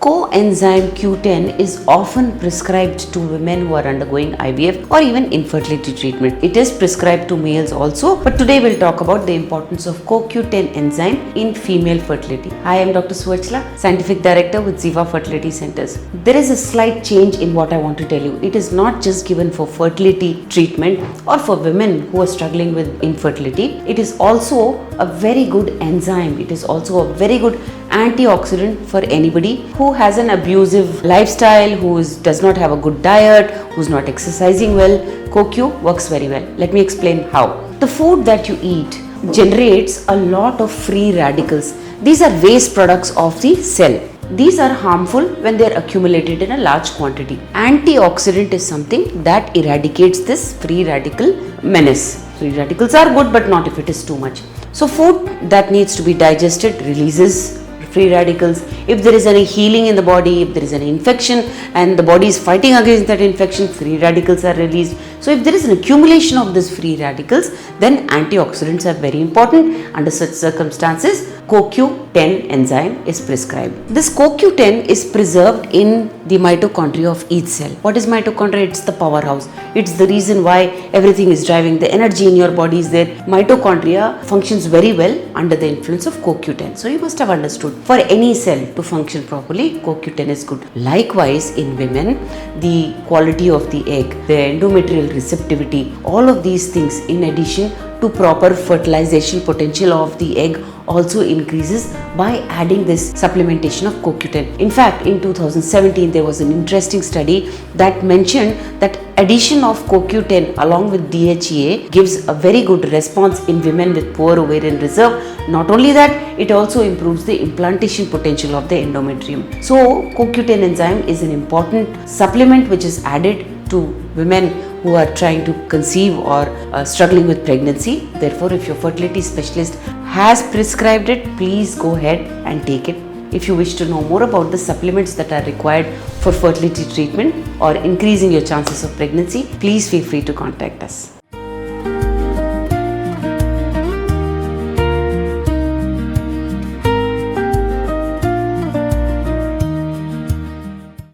Coenzyme Q10 is often prescribed to women who are undergoing IVF or even infertility treatment. It is prescribed to males also, but today we'll talk about the importance of CoQ10 enzyme in female fertility. Hi, I'm Dr. Suvarchla, Scientific Director with Ziva Fertility Centers. There is a slight change in what I want to tell you. It is not just given for fertility treatment or for women who are struggling with infertility. It is also a very good enzyme. It is also a very good antioxidant for anybody who has an abusive lifestyle, who does not have a good diet, who's not exercising well. CoQ works very well. Let me explain how. The food that you eat generates a lot of free radicals. These are waste products of the cell. These are harmful when they are accumulated in a large quantity. Antioxidant is something that eradicates this free radical menace. Free radicals are good, but not if it is too much. So food that needs to be digested releases free radicals. If there is any healing in the body, if there is any infection and the body is fighting against that infection, free radicals are released. So if there is an accumulation of these free radicals, then antioxidants are very important. Under such circumstances, CoQ10 enzyme is prescribed. This CoQ10 is preserved in the mitochondria of each cell. What is mitochondria? It's the powerhouse. It's the reason why everything is driving. The energy in your body is there. Mitochondria functions very well under the influence of CoQ10. So you must have understood. For any cell to function properly, CoQ10 is good. Likewise, in women, the quality of the egg, the endometrial receptivity, all of these things in addition to proper fertilization potential of the egg also increases by adding this supplementation of CoQ10. In fact, in 2017, there was an interesting study that mentioned that addition of CoQ10 along with DHEA gives a very good response in women with poor ovarian reserve. Not only that, it also improves the implantation potential of the endometrium. So, CoQ10 enzyme is an important supplement which is added to women who are trying to conceive or struggling with pregnancy. Therefore, if your fertility specialist has prescribed it, please go ahead and take it. If you wish to know more about the supplements that are required for fertility treatment or increasing your chances of pregnancy, please feel free to contact us.